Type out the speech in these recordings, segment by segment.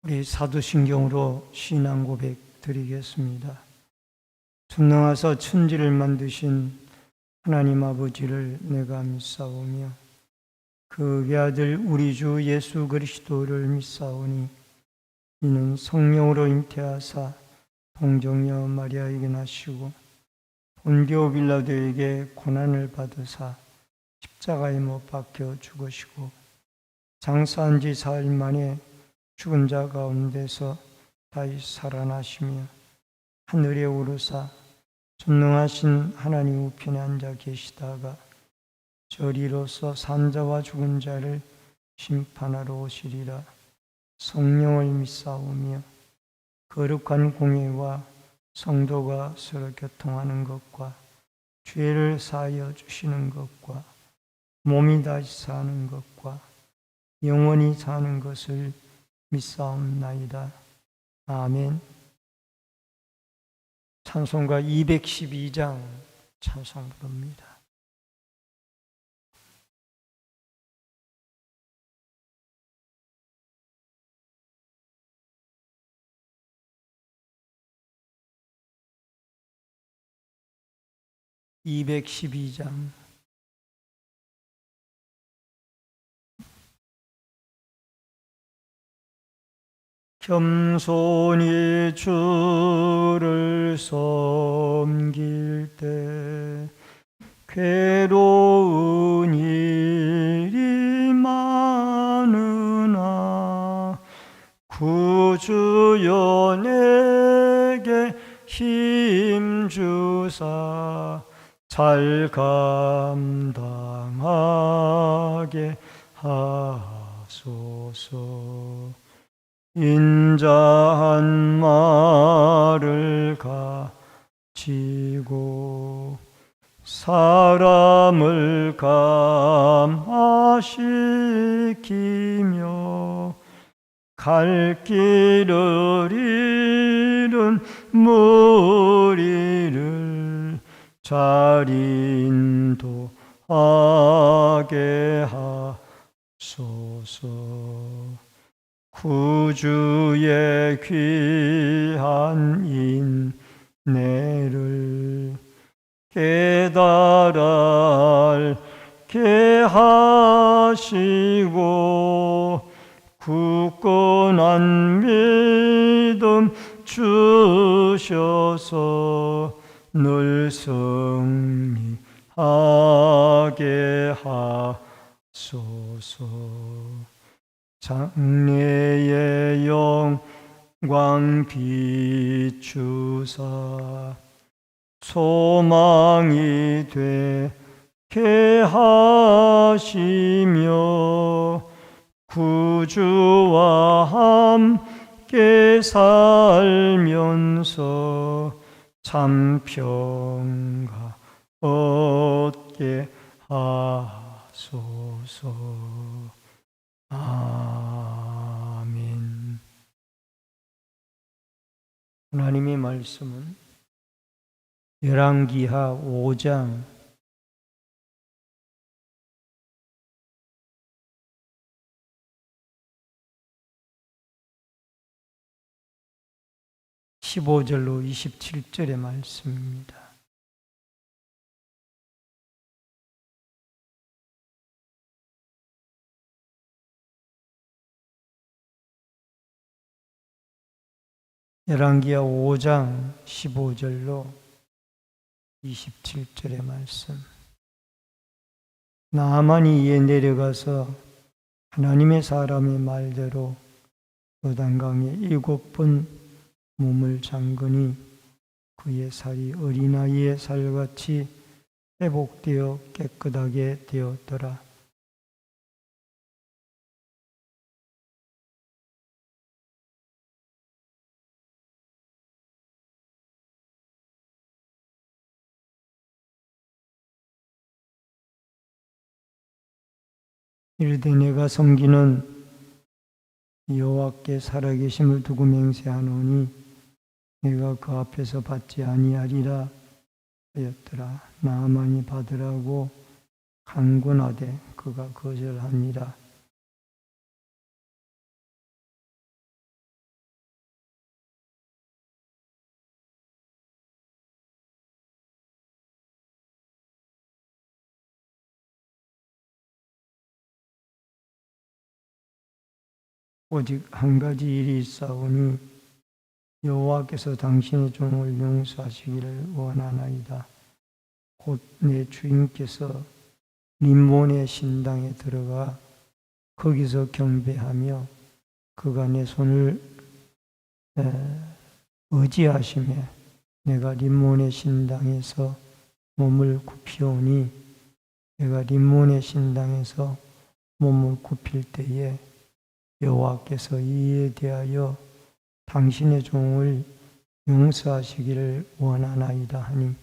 우리 사도신경으로 신앙 고백 드리겠습니다. 전능하사 천지를 만드신 하나님 아버지를 내가 믿사오며 그 외아들 우리 주 예수 그리스도를 믿사오니 이는 성령으로 잉태하사 동정녀 마리아에게 나시고 본디오 빌라도에게 고난을 받으사 십자가에 못 박혀 죽으시고 장사한 지 사흘 만에 죽은 자 가운데서 다시 살아나시며 하늘에 오르사 전능하신 하나님 우편에 앉아 계시다가 저리로서 산자와 죽은 자를 심판하러 오시리라. 성령을 믿사오며 거룩한 공예와 성도가 서로 교통하는 것과 죄를 사하여 주시는 것과 몸이 다시 사는 것과 영원히 사는 것을 믿사옵나이다. 아멘. 찬송가 212장 찬송 부릅니다. (212장) 겸손히 주를 섬길 때 괴로운 일이 많으나 구주여 내게 힘주사 잘 감당하게 하소서. 인자한 말을 가지고 사람을 감화시키며 갈 길을 잃은 무리를 잘 인도하게 하소서. 구주의 귀한 인내를 깨달아 알게 하시고 굳건한 믿음 주셔서 늘 승리하게 하소서. 장래의 영광 비추사 소망이 되게 하시며 구주와 함께 살면서 참 평강 얻게 하소서. 아멘. 하나님의 말씀은 열왕기하 5장 15절로 27절의 말씀입니다. 열왕기하 5장 15절로 27절의 말씀. 나아만이 이에 내려가서 하나님의 사람의 말대로 요단강에 7번 몸을 잠그니 그의 살이 어린아이의 살같이 회복되어 깨끗하게 되었더라. 이르되 내가 섬기는 여호와께 살아계심을 두고 맹세하노니 내가 그 앞에서 받지 아니하리라 하였더라. 나아만이 받으라고 간구하되 그가 거절하니라. 오직 한 가지 일이 있사오니 여호와께서 당신의 종을 용서하시기를 원하나이다. 곧 내 주인께서 림몬의 신당에 들어가 거기서 경배하며 그가 내 손을 의지하시며 내가 림몬의 신당에서 몸을 굽히오니 내가 림몬의 신당에서 몸을 굽힐 때에 여호와께서 이에 대하여 당신의 종을 용서하시기를 원하나이다 하니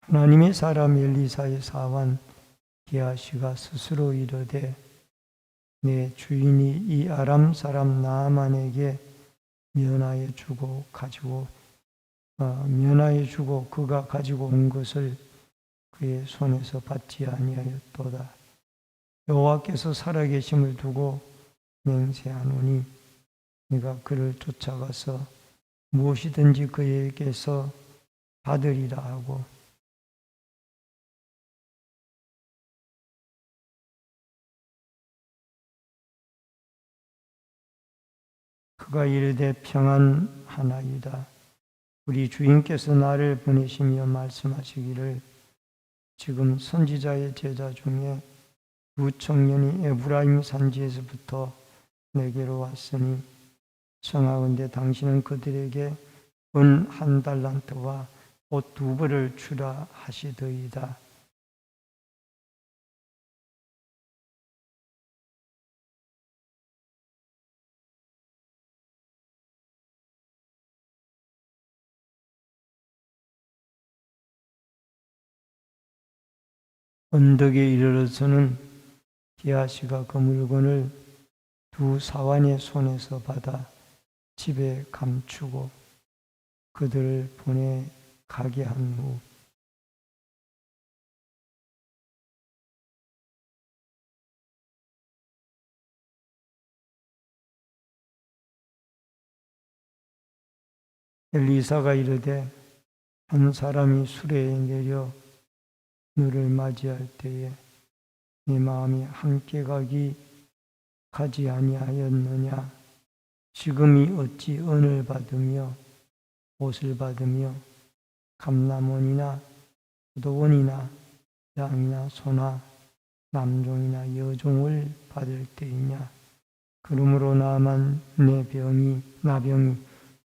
하나님의 사람 엘리사의 사환 게하시가 스스로 이르되 내 주인이 이 아람 사람 나아만에게 면하여 주고 그가 가지고 온 것을 그의 손에서 받지 아니하였도다. 여호와께서 살아계심을 두고 맹세하노니 네가 그를 쫓아가서 무엇이든지 그에게서 받으리라 하고 그가 이르되 평안하나이다. 우리 주인께서 나를 보내시며 말씀하시기를 지금 선지자의 제자 중에 두 청년이 에브라임 산지에서부터 내게로 왔으니 청하건대 당신은 그들에게 은 1달란트와 옷 2벌을 주라 하시더이다. 언덕에 이르러서는 게하시가 그 물건을 두 사환의 손에서 받아 집에 감추고 그들을 보내 가게 한 후 엘리사가 이르되 한 사람이 수레에 내려 너를 맞이할 때에 네 마음이 함께 가지 아니하였느냐? 지금이 어찌 은을 받으며 옷을 받으며 감람원이나 포도원이나 양이나 소나 남종이나 여종을 받을 때이냐? 그러므로 나병이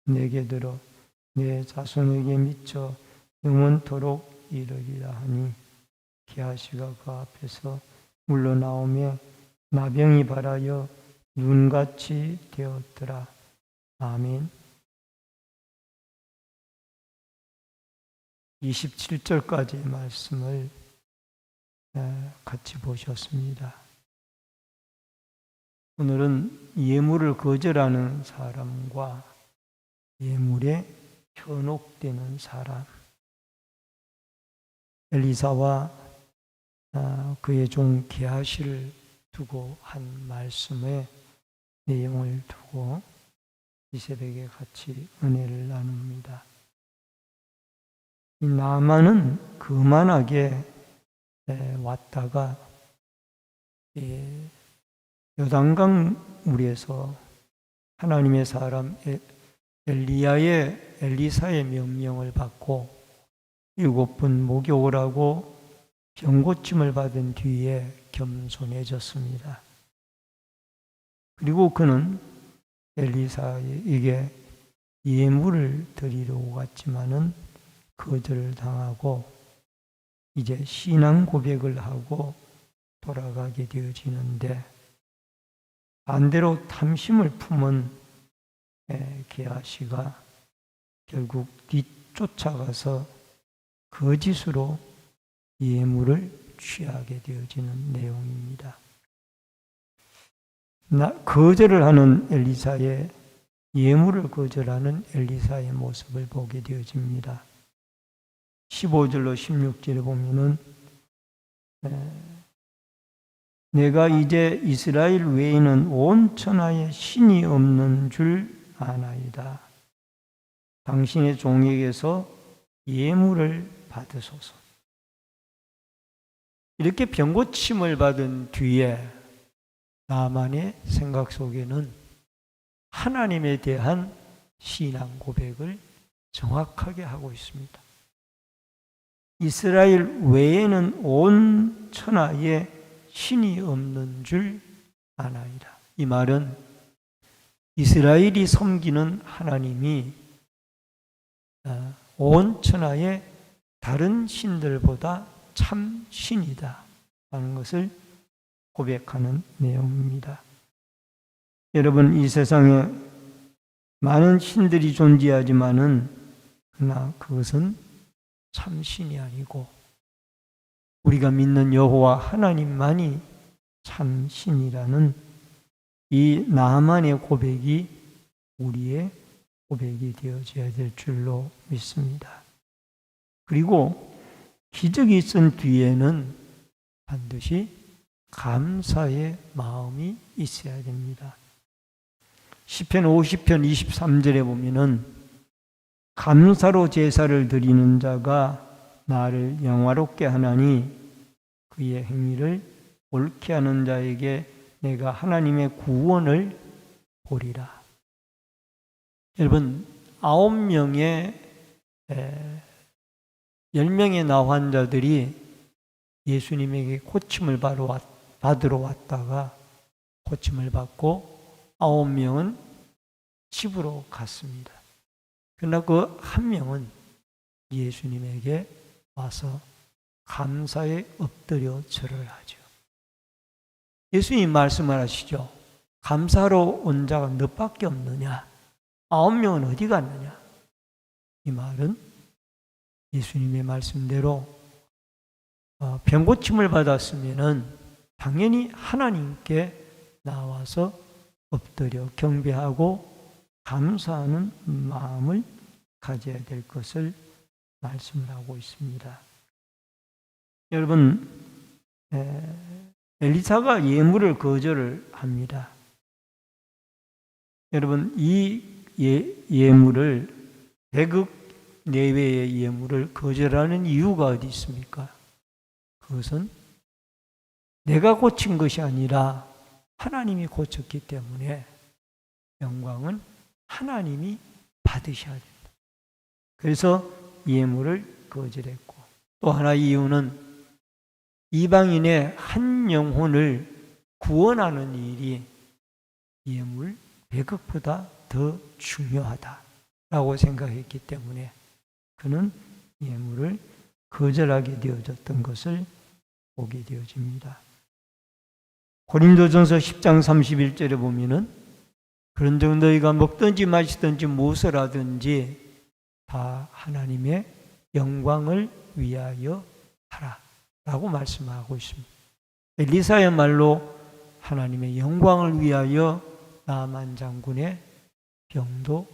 내게 들어 내 자손에게 미쳐 영원토록 이르리라 하니 게하시가 그 앞에서 물러나오며 나병이 발하여 눈같이 되었더라. 아멘. 27절까지의 말씀을 같이 보셨습니다. 오늘은 예물을 거절하는 사람과 예물에 현혹되는 사람, 엘리사와 그의 종 게하시를 두고 한 말씀의 내용을 두고 이 새벽에 같이 은혜를 나눕니다. 이 나아만은 거만하게 왔다가 요단강 물에서 하나님의 사람 엘리사의 명령을 받고 7번 목욕을 하고 병고침을 받은 뒤에 겸손해졌습니다. 그리고 그는 엘리사에게 예물을 드리려고 갔지만은 거절을 당하고 이제 신앙 고백을 하고 돌아가게 되어지는데 반대로 탐심을 품은 게하시가 결국 뒤쫓아가서 거짓으로 예물을 취하게 되어지는 내용입니다. 거절을 하는 엘리사의 예물을 거절하는 엘리사의 모습을 보게 되어집니다. 15절로 16절에 보면은 내가 이제 이스라엘 외에는 온 천하에 신이 없는 줄 아나이다. 당신의 종에게서 예물을 받으소서. 이렇게 병고침을 받은 뒤에 나만의 생각 속에는 하나님에 대한 신앙 고백을 정확하게 하고 있습니다. 이스라엘 외에는 온 천하에 신이 없는 줄 아나이다. 이 말은 이스라엘이 섬기는 하나님이 온 천하의 다른 신들보다 참 신이다 하는 것을 고백하는 내용입니다. 여러분, 이 세상에 많은 신들이 존재하지만은 그러나 그것은 참 신이 아니고 우리가 믿는 여호와 하나님만이 참 신이라는 이 나만의 고백이 우리의 고백이 되어져야 될 줄로 믿습니다. 그리고 기적이 있은 뒤에는 반드시 감사의 마음이 있어야 됩니다. 시편 50편 23절에 보면은 감사로 제사를 드리는 자가 나를 영화롭게 하나니 그의 행위를 옳게 하는 자에게 내가 하나님의 구원을 보리라. 여러분, 9명의 10명의 나 환자들이 예수님에게 고침을 받으러 왔다가 고침을 받고 9명은 집으로 갔습니다. 그러나 그 한 명은 예수님에게 와서 감사에 엎드려 절을 하죠. 예수님 말씀을 하시죠. 감사로 온 자가 너밖에 없느냐? 9명은 어디 갔느냐? 이 말은 예수님의 말씀대로 병고침을 받았으면은 당연히 하나님께 나와서 엎드려 경배하고 감사하는 마음을 가져야 될 것을 말씀을 하고 있습니다. 여러분, 엘리사가 예물을 거절을 합니다. 여러분, 이 예물을 100억 내외의 예물을 거절하는 이유가 어디 있습니까? 그것은 내가 고친 것이 아니라 하나님이 고쳤기 때문에 영광은 하나님이 받으셔야 된다. 그래서 예물을 거절했고, 또 하나 이유는 이방인의 한 영혼을 구원하는 일이 예물 100억보다 더 중요하다라고 생각했기 때문에 그는 예물을 거절하게 되어졌던 것을 보게 되어집니다. 고린도전서 10장 31절에 보면은 그런즉 너희가 먹든지 마시든지 무엇을 하든지 다 하나님의 영광을 위하여 하라 라고 말씀하고 있습니다. 엘리사야말로 하나님의 영광을 위하여 나만 장군의 병도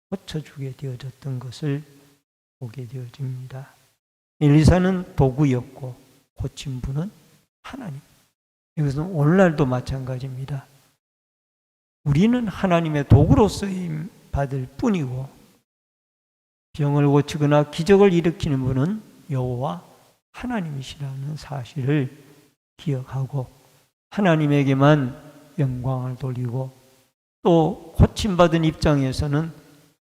고쳐주게 되어졌던 것을 보게 되어집니다. 엘리사는 도구였고 고친 분은 하나님. 이것은 오늘날도 마찬가지입니다. 우리는 하나님의 도구로 쓰임 받을 뿐이고 병을 고치거나 기적을 일으키는 분은 여호와 하나님이시라는 사실을 기억하고 하나님에게만 영광을 돌리고 또 고침받은 입장에서는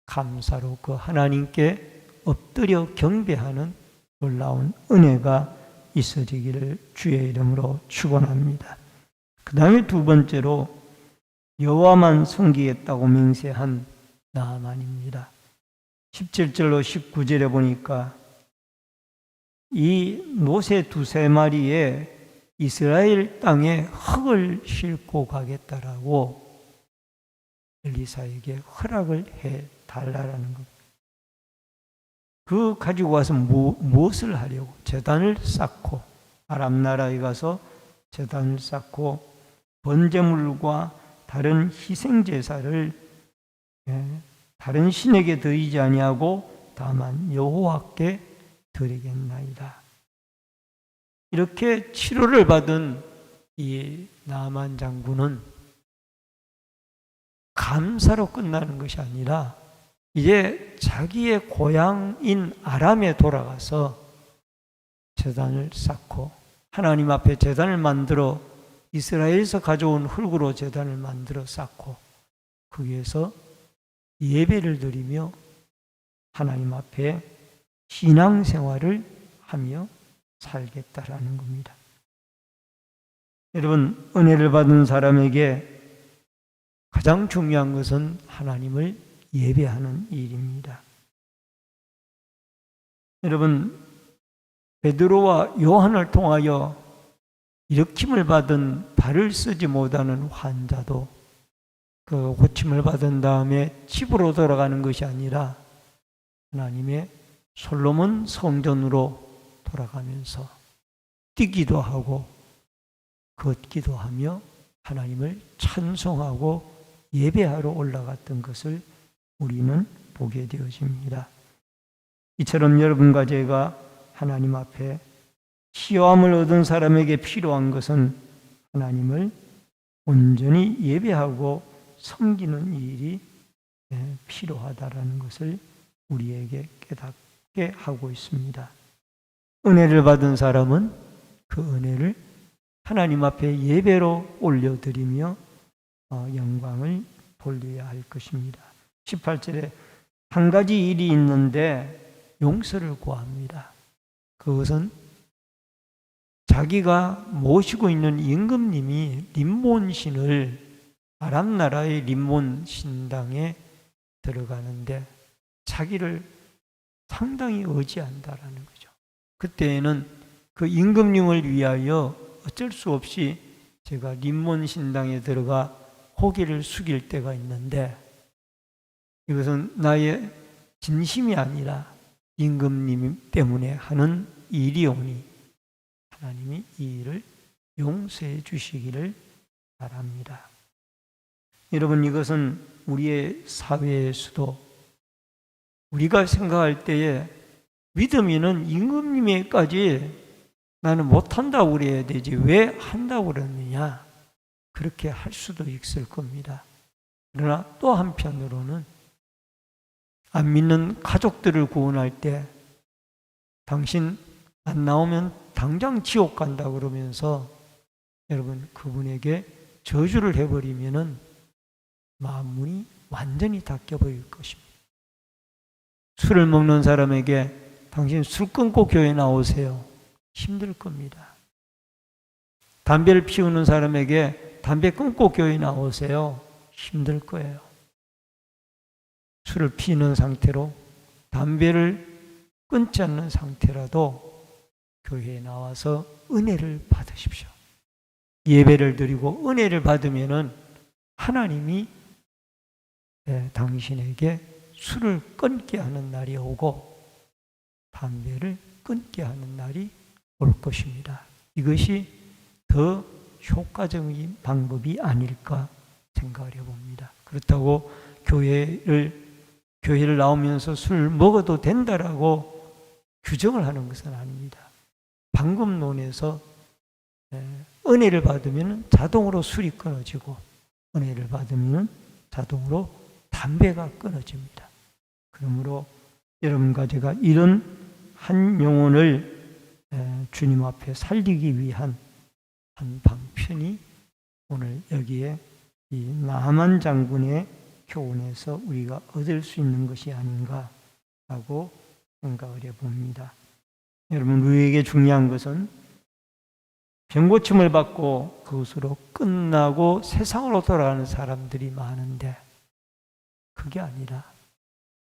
감사로 그 하나님께 엎드려 경배하는 놀라운 은혜가 있어지기를 주의 이름으로 축원합니다. 그 다음에 두 번째로 여호와만 섬기겠다고 맹세한 나아만입니다. 17절로 19절에 보니까 이 노새 2-3마리에 이스라엘 땅에 흙을 싣고 가겠다라고 엘리사에게 허락을 해 달라라는 겁니다. 그 가지고 와서 무엇을 하려고? 제단을 쌓고 아람 나라에 가서 제단을 쌓고 번제물과 다른 희생 제사를 다른 신에게 드리지 아니하고 다만 여호와께 드리겠나이다. 이렇게 치료를 받은 이 나만 장군은 감사로 끝나는 것이 아니라 이제 자기의 고향인 아람에 돌아가서 제단을 쌓고 하나님 앞에 제단을 만들어 이스라엘에서 가져온 흙으로 제단을 만들어 쌓고 거기에서 예배를 드리며 하나님 앞에 신앙생활을 하며 살겠다라는 겁니다. 여러분, 은혜를 받은 사람에게 가장 중요한 것은 하나님을 예배하는 일입니다. 여러분, 베드로와 요한을 통하여 일으킴을 받은 발을 쓰지 못하는 환자도 그 고침을 받은 다음에 집으로 돌아가는 것이 아니라 하나님의 솔로몬 성전으로 돌아가면서 뛰기도 하고 걷기도 하며 하나님을 찬송하고 예배하러 올라갔던 것을 우리는 보게 되어집니다. 이처럼 여러분과 제가 하나님 앞에 시험을 얻은 사람에게 필요한 것은 하나님을 온전히 예배하고 섬기는 일이 필요하다라는 것을 우리에게 깨닫게 하고 있습니다. 은혜를 받은 사람은 그 은혜를 하나님 앞에 예배로 올려드리며 영광을 돌려야 할 것입니다. 18절에 한 가지 일이 있는데 용서를 구합니다. 그것은 자기가 모시고 있는 임금님이 림몬신을 아람 나라의 림몬 신당에 들어가는데 자기를 상당히 의지한다라는 거죠. 그때에는 그 임금님을 위하여 어쩔 수 없이 제가 림몬 신당에 들어가 고개를 숙일 때가 있는데 이것은 나의 진심이 아니라 임금님 때문에 하는 일이오니 하나님이 이 일을 용서해 주시기를 바랍니다. 여러분, 이것은 우리의 사회에서도 우리가 생각할 때에 믿음이는 임금님에까지 나는 못한다고 그래야 되지 왜 한다고 그러느냐 그렇게 할 수도 있을 겁니다. 그러나 또 한편으로는 안 믿는 가족들을 구원할 때 당신 안 나오면 당장 지옥 간다 그러면서 여러분 그분에게 저주를 해버리면은 마음문이 완전히 닫혀버릴 것입니다. 술을 먹는 사람에게 당신 술 끊고 교회 나오세요. 힘들 겁니다. 담배를 피우는 사람에게 담배 끊고 교회 나오세요. 힘들 거예요. 술을 피우는 상태로 담배를 끊지 않는 상태라도 교회에 나와서 은혜를 받으십시오. 예배를 드리고 은혜를 받으면은 하나님이 당신에게 술을 끊게 하는 날이 오고 담배를 끊게 하는 날이 올 것입니다. 이것이 더 효과적인 방법이 아닐까 생각을 해봅니다. 그렇다고 교회를 나오면서 술 먹어도 된다라고 규정을 하는 것은 아닙니다. 방금론에서 은혜를 받으면 자동으로 술이 끊어지고 은혜를 받으면 자동으로 담배가 끊어집니다. 그러므로 여러분과 제가 이런 한 영혼을 주님 앞에 살리기 위한 한 방편이 오늘 여기에 이 나만 장군의 교훈에서 우리가 얻을 수 있는 것이 아닌가라고 생각을 해봅니다. 여러분, 우리에게 중요한 것은 병고침을 받고 그것으로 끝나고 세상으로 돌아가는 사람들이 많은데 그게 아니라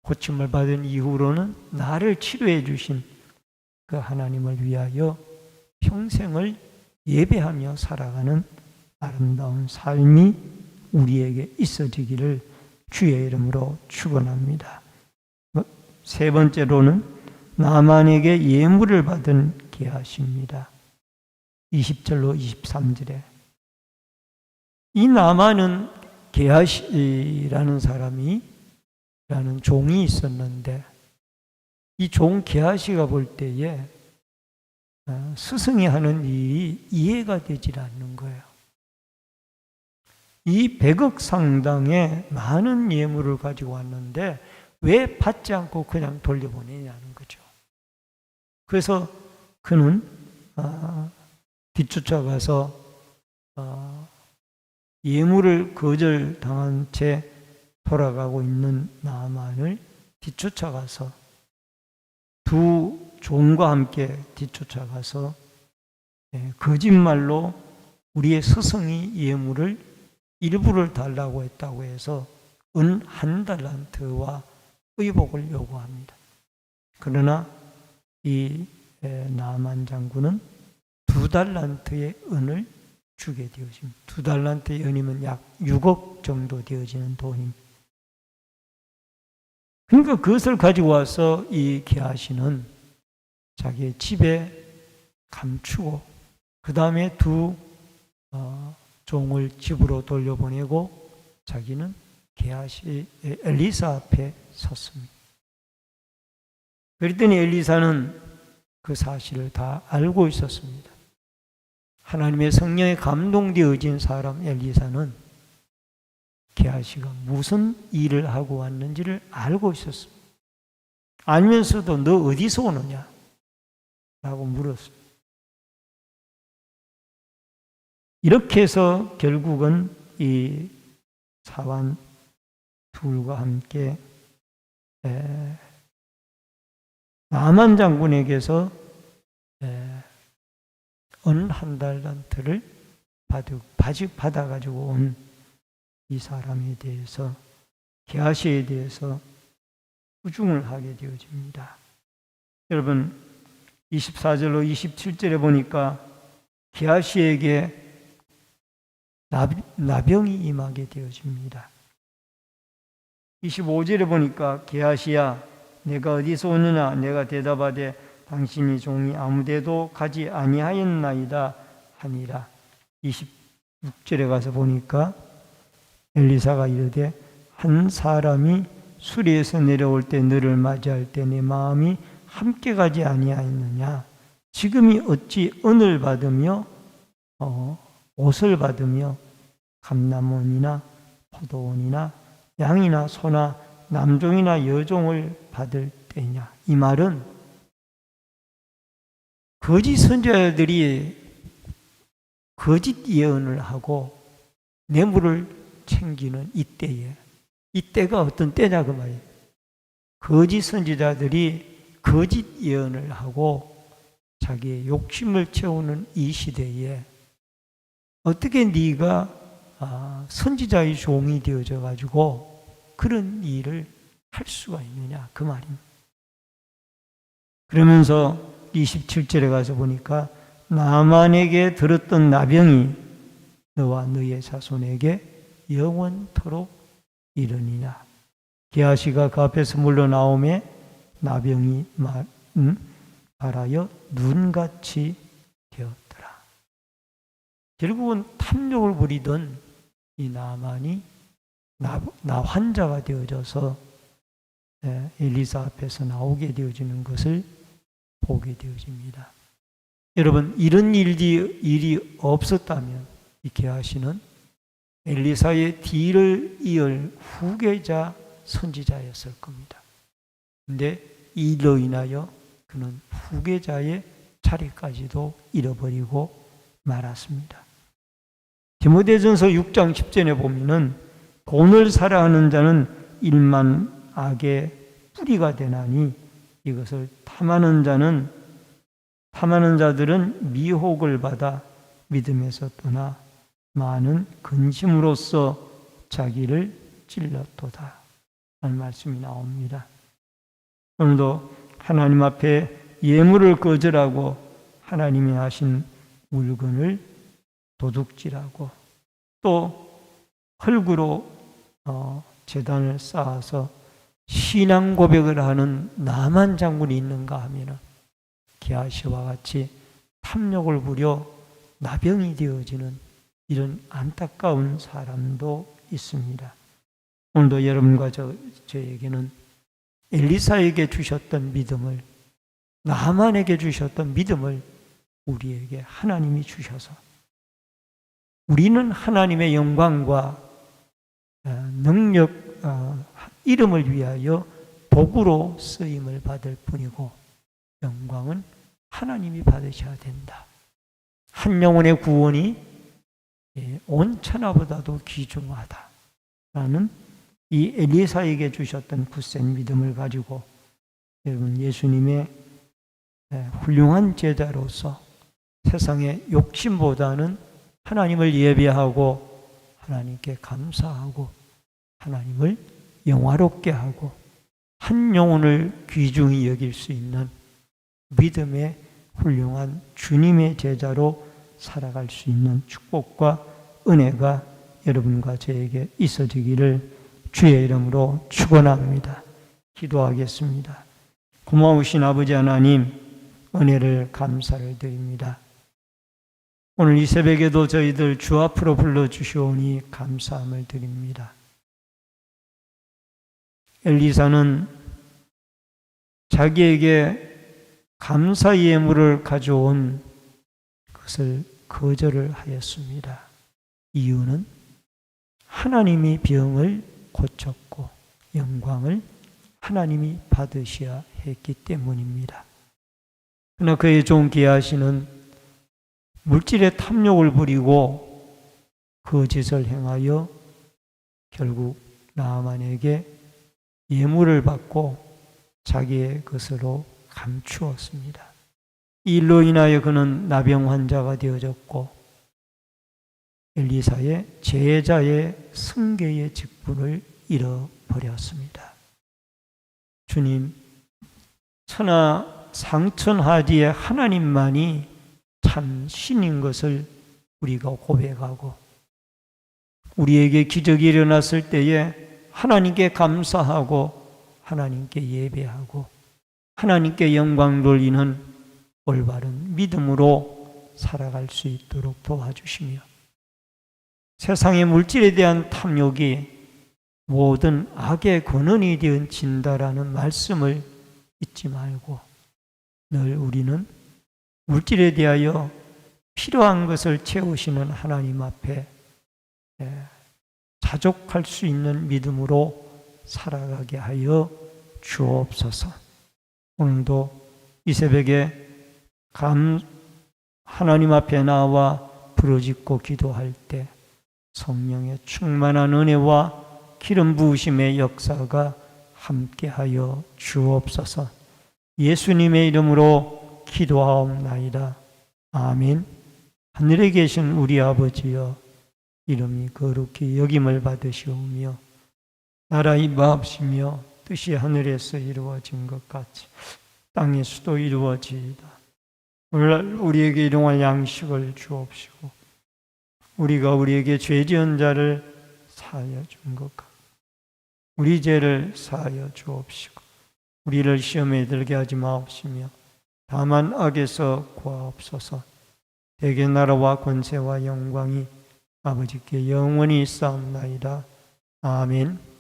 고침을 받은 이후로는 나를 치료해 주신 그 하나님을 위하여 평생을 예배하며 살아가는 아름다운 삶이 우리에게 있어지기를 주의 이름으로 축원합니다. 세 번째로는 나만에게 예물을 받은 게하시입니다. 20절로 23절에 이 나만은 게하시라는 사람이 라는 종이 있었는데 이 종 게하시가 볼 때에 스승이 하는 일이 이해가 되질 않는 거예요. 이 100억 상당의 많은 예물을 가지고 왔는데 왜 받지 않고 그냥 돌려보내냐는 거죠. 그래서 그는 뒤쫓아가서 예물을 거절당한 채 돌아가고 있는 나아만을 뒤쫓아가서 두 종과 함께 뒤쫓아가서 거짓말로 우리의 스승이 예물을 일부를 달라고 했다고 해서 은 1달란트와 의복을 요구합니다. 그러나 이 나아만 장군은 2달란트의 은을 주게 되어집니다. 2달란트의 은이면 약 6억 정도 되어지는 돈입니다. 그러니까 그것을 가지고 와서 이 게하시는 자기의 집에 감추고 그 다음에 두 종을 집으로 돌려보내고 자기는 게하시 엘리사 앞에 섰습니다. 그랬더니 엘리사는 그 사실을 다 알고 있었습니다. 하나님의 성령에 감동되어진 사람 엘리사는 게하시가 무슨 일을 하고 왔는지를 알고 있었습니다. 알면서도 너 어디서 오느냐? 라고 물었습니다. 이렇게 해서 결국은 이 사환 둘과 함께 나만 장군에게서 은 1달란트를 받아가지고 온 이 사람에 대해서 게하시에 대해서 부중을 하게 되어집니다. 여러분 24절로 27절에 보니까 게하시에게 나병이 임하게 되어집니다. 25절에 보니까 게하시야 내가 어디서 오느냐 내가 대답하되 당신이 종이 아무데도 가지 아니하였나이다 하니라. 26절에 가서 보니까 엘리사가 이르되 한 사람이 수리에서 내려올 때 너를 맞이할 때 내 마음이 함께 가지 아니하였느냐. 지금이 어찌 은을 받으며 옷을 받으며 감람원이나 포도원이나 양이나 소나 남종이나 여종을 받을 때냐. 이 말은 거짓 선지자들이 거짓 예언을 하고 뇌물을 챙기는 이때에, 이때가 어떤 때냐 그 말이에요. 거짓 선지자들이 거짓 예언을 하고 자기의 욕심을 채우는 이 시대에 어떻게 네가 선지자의 종이 되어져 가지고 그런 일을 할 수가 있느냐 그 말입니다. 그러면서 27절에 가서 보니까 나만에게 들었던 나병이 너와 너의 자손에게 영원토록 이르니라. 게하시가 그 앞에서 물러나오매 나병이 말하여 눈같이 되었더라. 결국은 탐욕을 부리던 이 나만이 나 환자가 되어져서 엘리사 앞에서 나오게 되어지는 것을 보게 되어집니다. 여러분 이런 일이 없었다면 이 게하시는 엘리사의 뒤를 이을 후계자 선지자였을 겁니다. 그런데 이 일로 인하여 그는 후계자의 자리까지도 잃어버리고 말았습니다. 디모데전서 6장 10절에 보면은 돈을 사랑하는 자는 일만 악의 뿌리가 되나니 이것을 탐하는 자들은 미혹을 받아 믿음에서 떠나 많은 근심으로써 자기를 찔렀도다 하는 말씀이 나옵니다. 오늘도 하나님 앞에 예물을 거절하고 하나님이 하신 물건을 도둑질하고 또 흙으로 제단을 쌓아서 신앙 고백을 하는 나만 장군이 있는가 하면 게하시와 같이 탐욕을 부려 나병이 되어지는 이런 안타까운 사람도 있습니다. 오늘도 여러분과 저에게는 엘리사에게 주셨던 믿음을, 나만에게 주셨던 믿음을 우리에게 하나님이 주셔서 우리는 하나님의 영광과 능력, 이름을 위하여 도구로 쓰임을 받을 뿐이고 영광은 하나님이 받으셔야 된다. 한 영혼의 구원이 온 천하보다도 귀중하다라는 이 엘리사에게 주셨던 굳센 믿음을 가지고 여러분 예수님의 훌륭한 제자로서 세상의 욕심보다는 하나님을 예배하고 하나님께 감사하고 하나님을 영화롭게 하고 한 영혼을 귀중히 여길 수 있는 믿음의 훌륭한 주님의 제자로 살아갈 수 있는 축복과 은혜가 여러분과 저에게 있어지기를 주의 이름으로 축원합니다. 기도하겠습니다. 고마우신 아버지 하나님, 은혜를 감사를 드립니다. 오늘 이 새벽에도 저희들 주 앞으로 불러주시오니 감사함을 드립니다. 엘리사는 자기에게 감사 예물을 가져온 것을 거절을 하였습니다. 이유는 하나님이 병을 고쳤고 영광을 하나님이 받으셔야 했기 때문입니다. 그러나 그의 종 게하시는 물질의 탐욕을 부리고 거짓을 행하여 결국 나아만에게 예물을 받고 자기의 것으로 감추었습니다. 이 일로 인하여 그는 나병 환자가 되어졌고 엘리사의 제자의 승계의 직분을 잃어버렸습니다. 주님, 천하 상천하지의 하나님만이 참 신인 것을 우리가 고백하고 우리에게 기적이 일어났을 때에 하나님께 감사하고 하나님께 예배하고 하나님께 영광 돌리는 올바른 믿음으로 살아갈 수 있도록 도와주시며 세상의 물질에 대한 탐욕이 모든 악의 근원이 되어진다라는 말씀을 잊지 말고 늘 우리는 물질에 대하여 필요한 것을 채우시는 하나님 앞에 자족할 수 있는 믿음으로 살아가게 하여 주옵소서. 오늘도 이 새벽에 하나님 앞에 나와 부르짖고 기도할 때 성령의 충만한 은혜와 기름 부으심의 역사가 함께하여 주옵소서. 예수님의 이름으로 기도하옵나이다. 아멘. 하늘에 계신 우리 아버지여, 이름이 거룩히 여김을 받으시오며 나라 임하옵시며 뜻이 하늘에서 이루어진 것 같이 땅에서도 이루어지이다. 오늘날 우리에게 일용할 양식을 주옵시고 우리가 우리에게 죄 지은 자를 사하여 준 것 같이 우리 죄를 사하여 주옵시고 우리를 시험에 들게 하지 마옵시며 다만 악에서 구하옵소서. 대개 나라와 권세와 영광이 아버지께 영원히 있사옵나이다. 아멘.